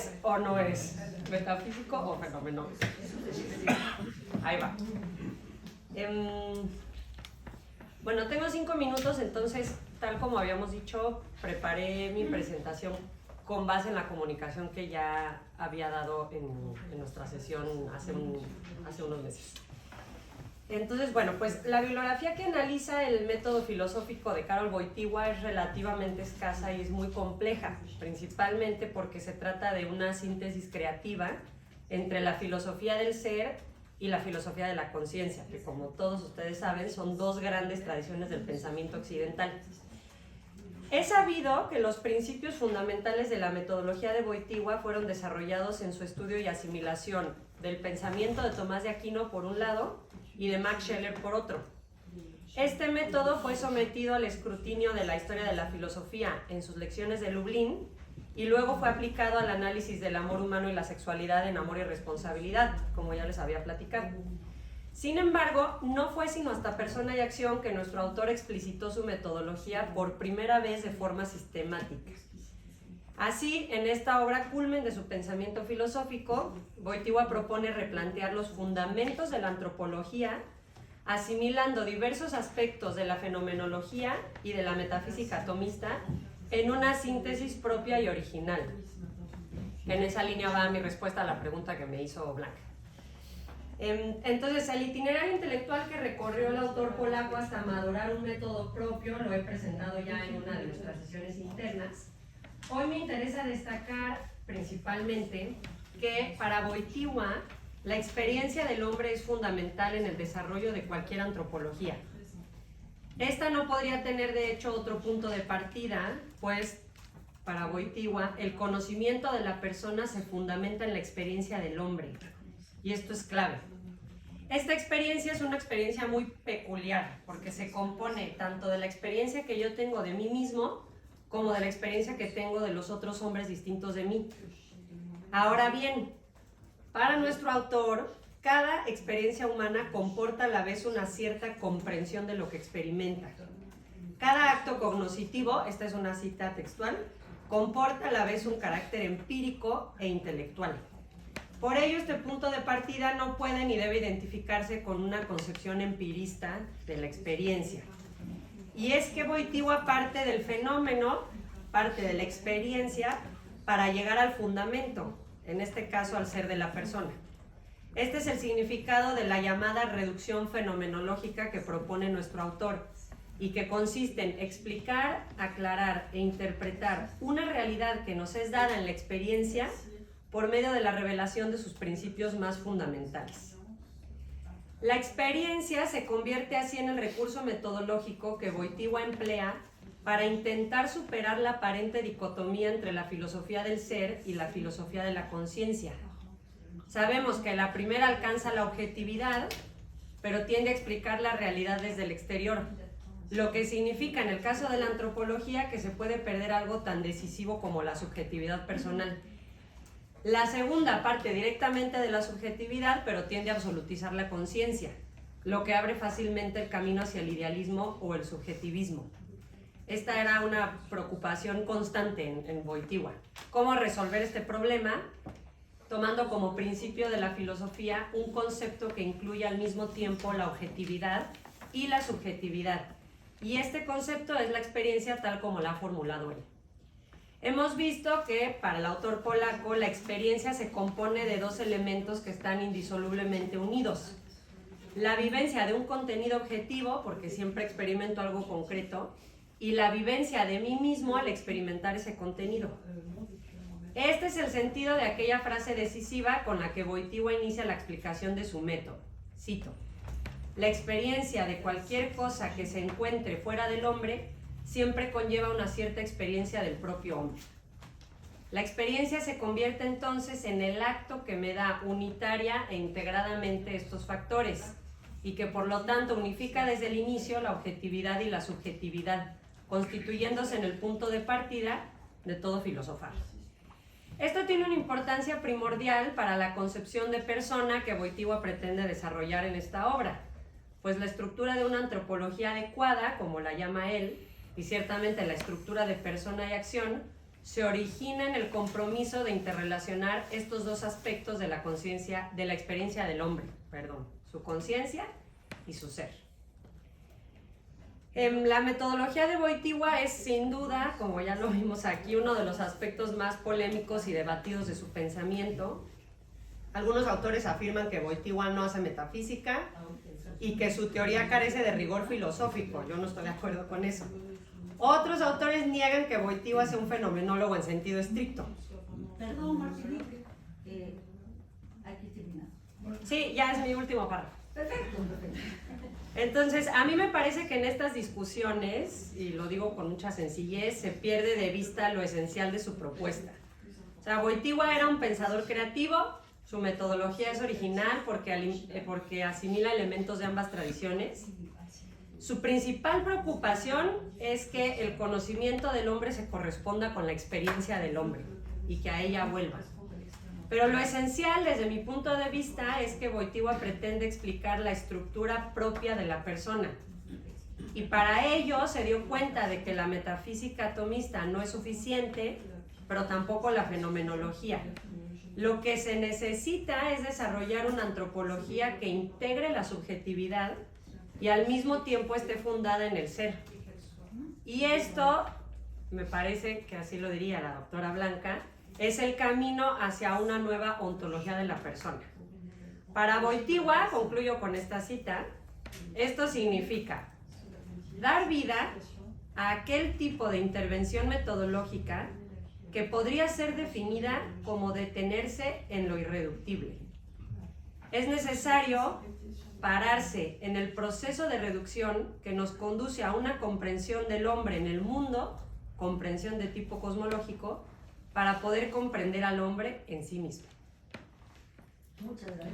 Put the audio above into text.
¿Es o no es metafísico o fenomenológico? Ahí va. Bueno, tengo 5 minutos, entonces, tal como habíamos dicho, preparé mi presentación con base en la comunicación que ya había dado en nuestra sesión hace unos meses. Entonces, bueno, pues la bibliografía que analiza el método filosófico de Karol Wojtyła es relativamente escasa y es muy compleja, principalmente porque se trata de una síntesis creativa entre la filosofía del ser y la filosofía de la conciencia, que como todos ustedes saben son dos grandes tradiciones del pensamiento occidental. Es sabido que los principios fundamentales de la metodología de Wojtyła fueron desarrollados en su estudio y asimilación del pensamiento de Tomás de Aquino por un lado y de Max Scheler por otro. Este método fue sometido al escrutinio de la historia de la filosofía en sus lecciones de Lublin y luego fue aplicado al análisis del amor humano y la sexualidad en Amor y Responsabilidad, como ya les había platicado. Sin embargo, no fue sino hasta Persona y Acción que nuestro autor explicitó su metodología por primera vez de forma sistemática. Así, en esta obra culmen de su pensamiento filosófico, Wojtyła propone replantear los fundamentos de la antropología, asimilando diversos aspectos de la fenomenología y de la metafísica atomista en una síntesis propia y original. En esa línea va mi respuesta a la pregunta que me hizo Blanca. Entonces, el itinerario intelectual que recorrió el autor polaco hasta madurar un método propio lo he presentado ya en una de nuestras sesiones internas. Hoy me interesa destacar principalmente que para Wojtyła la experiencia del hombre es fundamental en el desarrollo de cualquier antropología. Esta no podría tener de hecho otro punto de partida, pues para Wojtyła el conocimiento de la persona se fundamenta en la experiencia del hombre, y esto es clave. Esta experiencia es una experiencia muy peculiar, porque se compone tanto de la experiencia que yo tengo de mí mismo, como de la experiencia que tengo de los otros hombres distintos de mí. Ahora bien, para nuestro autor, cada experiencia humana comporta a la vez una cierta comprensión de lo que experimenta. Cada acto cognoscitivo, esta es una cita textual, comporta a la vez un carácter empírico e intelectual. Por ello, este punto de partida no puede ni debe identificarse con una concepción empirista de la experiencia. Y es que Wojtyła parte del fenómeno, parte de la experiencia, para llegar al fundamento, en este caso al ser de la persona. Este es el significado de la llamada reducción fenomenológica que propone nuestro autor y que consiste en explicar, aclarar e interpretar una realidad que nos es dada en la experiencia por medio de la revelación de sus principios más fundamentales. La experiencia se convierte así en el recurso metodológico que Wojtyła emplea para intentar superar la aparente dicotomía entre la filosofía del ser y la filosofía de la conciencia. Sabemos que la primera alcanza la objetividad, pero tiende a explicar la realidad desde el exterior, lo que significa en el caso de la antropología que se puede perder algo tan decisivo como la subjetividad personal. La segunda parte directamente de la subjetividad, pero tiende a absolutizar la conciencia, lo que abre fácilmente el camino hacia el idealismo o el subjetivismo. Esta era una preocupación constante en Wojtyła. ¿Cómo resolver este problema? Tomando como principio de la filosofía un concepto que incluye al mismo tiempo la objetividad y la subjetividad. Y este concepto es la experiencia tal como la ha formulado él. Hemos visto que para el autor polaco la experiencia se compone de dos elementos que están indisolublemente unidos. La vivencia de un contenido objetivo, porque siempre experimento algo concreto, y la vivencia de mí mismo al experimentar ese contenido. Este es el sentido de aquella frase decisiva con la que Wojtyła inicia la explicación de su método. Cito: la experiencia de cualquier cosa que se encuentre fuera del hombre siempre conlleva una cierta experiencia del propio hombre. La experiencia se convierte entonces en el acto que me da unitaria e integradamente estos factores y que por lo tanto unifica desde el inicio la objetividad y la subjetividad, constituyéndose en el punto de partida de todo filosofar. Esto tiene una importancia primordial para la concepción de persona que Wojtyła pretende desarrollar en esta obra, pues la estructura de una antropología adecuada, como la llama él, y ciertamente la estructura de persona y acción, se origina en el compromiso de interrelacionar estos dos aspectos de la conciencia, de la experiencia del hombre, su conciencia y su ser. La metodología de Wojtyła es sin duda, como ya lo vimos aquí, uno de los aspectos más polémicos y debatidos de su pensamiento. Algunos autores afirman que Wojtyła no hace metafísica y que su teoría carece de rigor filosófico. Yo no estoy de acuerdo con eso. Otros autores niegan que Wojtyła sea un fenomenólogo en sentido estricto. Perdón, Martín, aquí terminamos. Sí, ya es mi último párrafo. Perfecto, perfecto. Entonces, a mí me parece que en estas discusiones, y lo digo con mucha sencillez, se pierde de vista lo esencial de su propuesta. O sea, Wojtyła era un pensador creativo, su metodología es original porque asimila elementos de ambas tradiciones. Su principal preocupación es que el conocimiento del hombre se corresponda con la experiencia del hombre y que a ella vuelva. Pero lo esencial, desde mi punto de vista, es que Wojtyła pretende explicar la estructura propia de la persona. Y para ello se dio cuenta de que la metafísica atomista no es suficiente, pero tampoco la fenomenología. Lo que se necesita es desarrollar una antropología que integre la subjetividad y al mismo tiempo esté fundada en el ser. Y esto, me parece que así lo diría la doctora Blanca, es el camino hacia una nueva ontología de la persona. Para Wojtyła, concluyo con esta cita, esto significa dar vida a aquel tipo de intervención metodológica que podría ser definida como detenerse en lo irreductible. Es necesario pararse en el proceso de reducción que nos conduce a una comprensión del hombre en el mundo, comprensión de tipo cosmológico, para poder comprender al hombre en sí mismo. Muchas gracias.